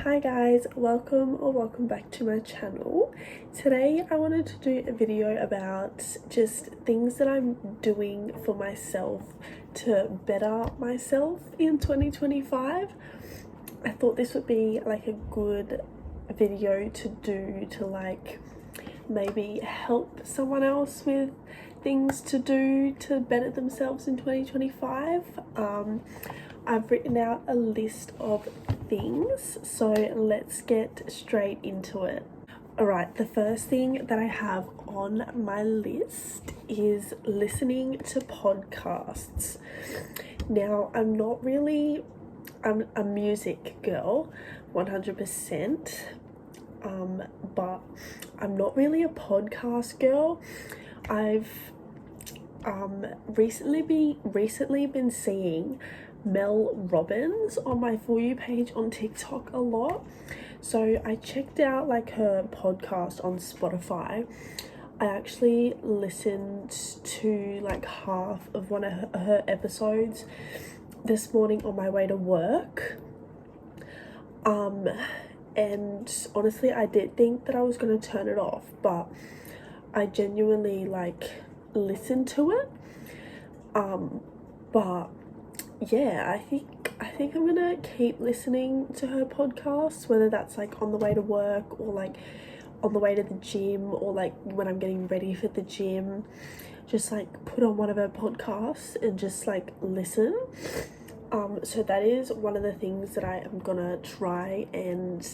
Hi guys, welcome back to my channel. Today I wanted to do a video about just things that I'm doing for myself to better myself in 2025. I thought this would be like a good video to do to like maybe help someone else with things to do to better themselves in 2025. I've written out a list of things, so let's get straight into it. Alright, the first thing that I have on my list is listening to podcasts. Now, I'm a music girl, 100%, but I'm not really a podcast girl. I've recently been seeing Mel Robbins on my For You page on TikTok a lot, so I checked out like her podcast on Spotify. I actually listened to like half of one of her episodes this morning on my way to work, and honestly I did think that I was going to turn it off, but I genuinely like listened to it. But yeah, I think I'm gonna keep listening to her podcasts, whether that's like on the way to work or like on the way to the gym or like when I'm getting ready for the gym. Just like put on one of her podcasts and just like listen. So that is one of the things that I am gonna try and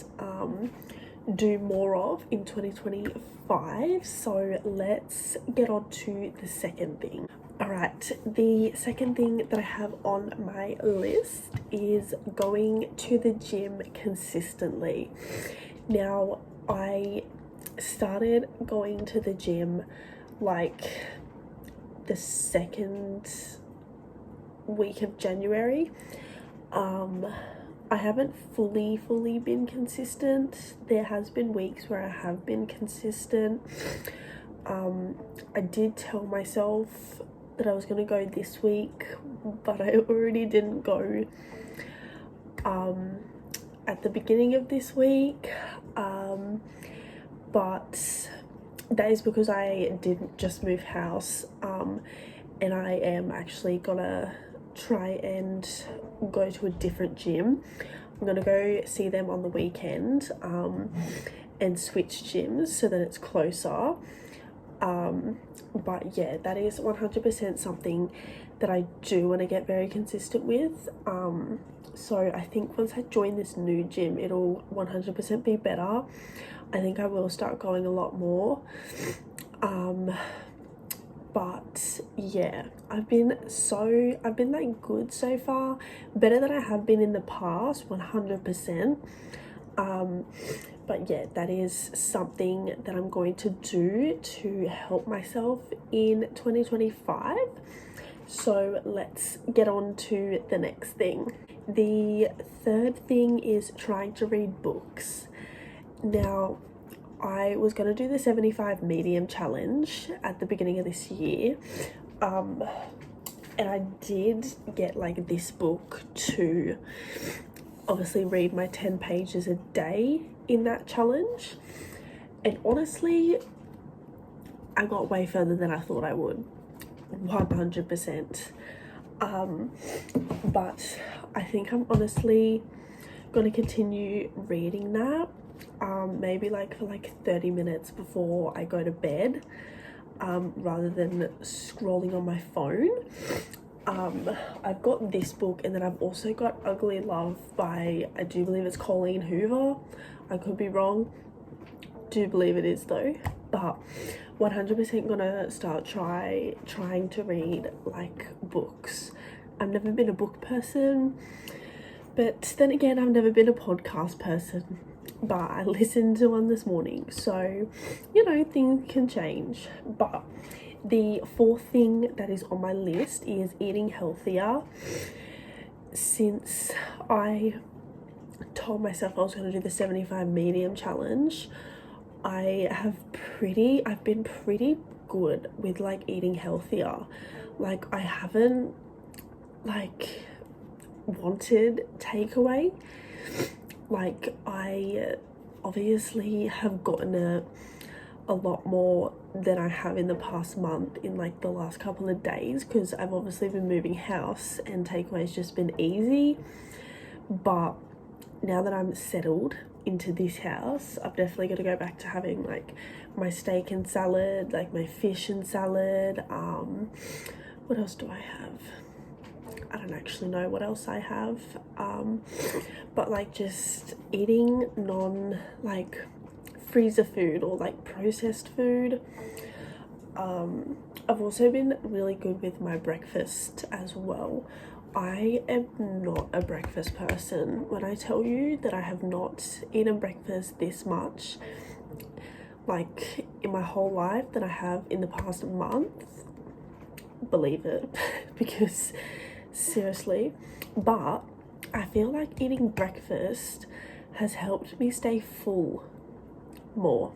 do more of in 2025. So let's get on to the second thing. Alright, the second thing that I have on my list is going to the gym consistently. Now, I started going to the gym like the second week of January. I haven't fully been consistent. There has been weeks where I have been consistent. I did tell myself that I was going to go this week, but I already didn't go at the beginning of this week, but that is because I didn't just move house, and I am actually gonna try and go to a different gym. I'm gonna go see them on the weekend and switch gyms so that it's closer. But yeah, that is 100% something that I do want to get very consistent with. So I think once I join this new gym, it'll 100% be better. I think I will start going a lot more. But yeah, I've been like good so far, better than I have been in the past, 100%. But yeah, that is something that I'm going to do to help myself in 2025. So let's get on to the next thing. The third thing is trying to read books. Now, I was going to do the 75 medium challenge at the beginning of this year, and I did get like this book to obviously read my 10 pages a day in that challenge, and honestly I got way further than I thought I would, 100%. But I think I'm honestly gonna continue reading that, maybe like for like 30 minutes before I go to bed, rather than scrolling on my phone. I've got this book, and then I've also got Ugly Love by, I do believe it's Colleen Hoover. I could be wrong. Do believe it is though. But 100% gonna start trying to read like books. I've never been a book person, but then again I've never been a podcast person, but I listened to one this morning, so you know, things can change. But the fourth thing that is on my list is eating healthier. Since I told myself I was going to do the 75 medium challenge, I've been pretty good with like eating healthier. Like I haven't like wanted takeaway. like I obviously have gotten a lot more than I have in the past month in like the last couple of days, because I've obviously been moving house and takeaway's just been easy. But now that I'm settled into this house, I've definitely got to go back to having like my steak and salad, like my fish and salad. What else do I have? I don't actually know what else I have. But like just eating non like freezer food or like processed food. I've also been really good with my breakfast as well. I am not a breakfast person. When I tell you that I have not eaten breakfast this much, like in my whole life, that I have in the past month, believe it, because seriously. But I feel like eating breakfast has helped me stay full more.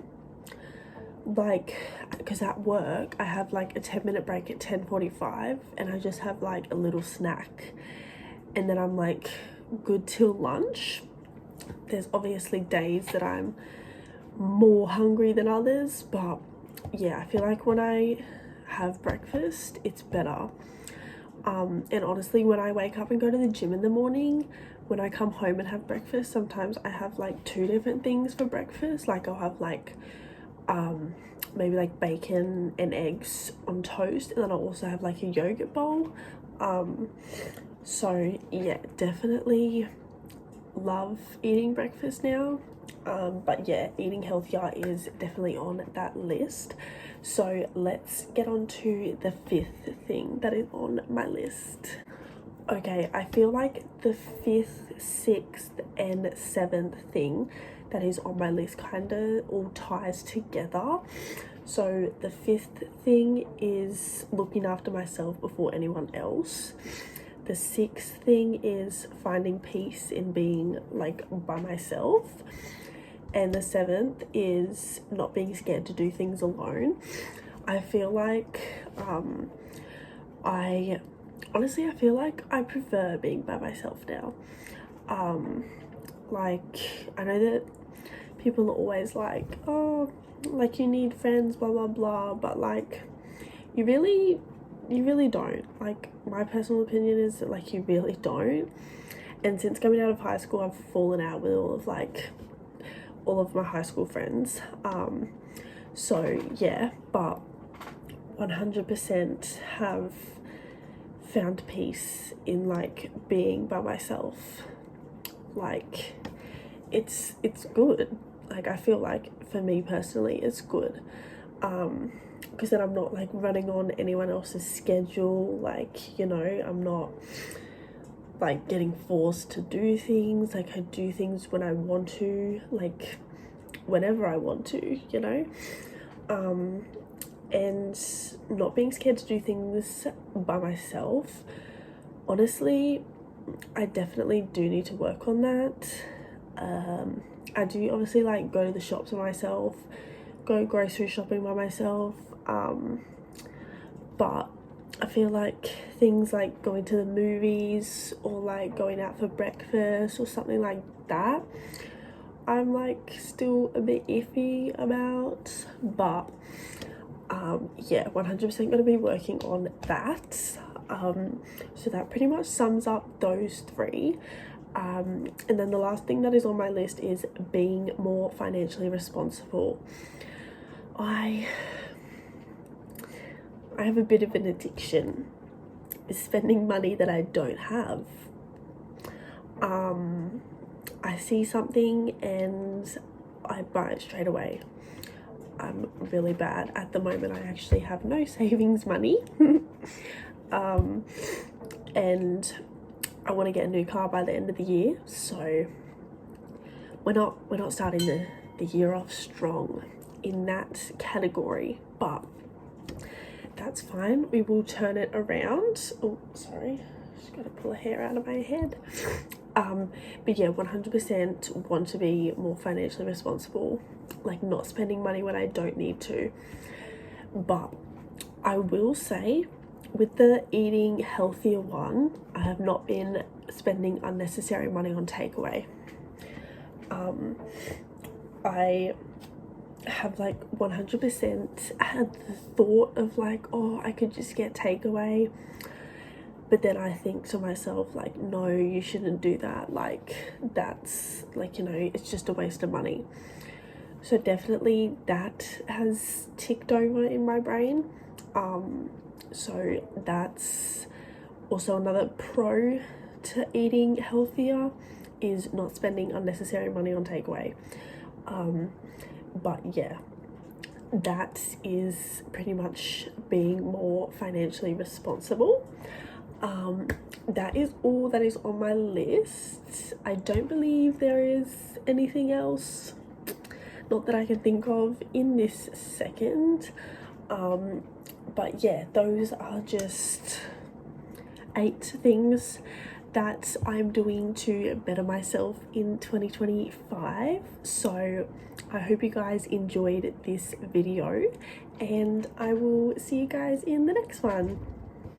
Like, because at work I have like a 10-minute break at 10:45 and I just have like a little snack, and then I'm like good till lunch. There's obviously days that I'm more hungry than others, but yeah, I feel like when I have breakfast it's better. And honestly, when I wake up and go to the gym in the morning, when I come home and have breakfast, sometimes I have like 2 different things for breakfast. Like I'll have like maybe like bacon and eggs on toast, and then I'll also have like a yogurt bowl. So yeah, definitely love eating breakfast now. But yeah, eating healthier is definitely on that list. So let's get on to the 5th thing that is on my list. Okay, I feel like the 5th, 6th and 7th thing that is on my list kind of all ties together. So the 5th thing is looking after myself before anyone else. The 6th thing is finding peace in being like by myself. And the 7th is not being scared to do things alone. I feel like I feel like I prefer being by myself now. Like I know that people are always like, oh, like you need friends, blah blah blah, but like you really don't. Like my personal opinion is that like you really don't. And since coming out of high school, I've fallen out with all of my high school friends. So yeah, but 100% have found peace in like being by myself. Like it's good. Like I feel like for me personally it's good, because then I'm not like running on anyone else's schedule. Like, you know, I'm not like getting forced to do things. Like I do things when I want to, like whenever I want to, you know. And not being scared to do things by myself. Honestly, I definitely do need to work on that. I do obviously like go to the shops by myself, go grocery shopping by myself, but I feel like things like going to the movies or like going out for breakfast or something like that, I'm like still a bit iffy about. But yeah, 100% gonna be working on that. So that pretty much sums up those 3. And then the last thing that is on my list is being more financially responsible. I have a bit of an addiction, spending money that I don't have. I see something and I buy it straight away. I'm really bad. At the moment I actually have no savings money. And I want to get a new car by the end of the year, so we're not starting the year off strong in that category, but that's fine. We will turn it around. Oh, sorry, just gotta pull a hair out of my head. But yeah, 100% want to be more financially responsible, like not spending money when I don't need to. But I will say, with the eating healthier one, I have not been spending unnecessary money on takeaway. I have like 100% had the thought of like, oh, I could just get takeaway, but then I think to myself like, no, you shouldn't do that, like that's like, you know, it's just a waste of money. So definitely that has ticked over in my brain. So that's also another pro to eating healthier, is not spending unnecessary money on takeaway. But yeah, that is pretty much being more financially responsible. That is all that is on my list. I don't believe there is anything else, not that I can think of in this second. But yeah, those are just 8 things that I'm doing to better myself in 2025. So I hope you guys enjoyed this video, and I will see you guys in the next one.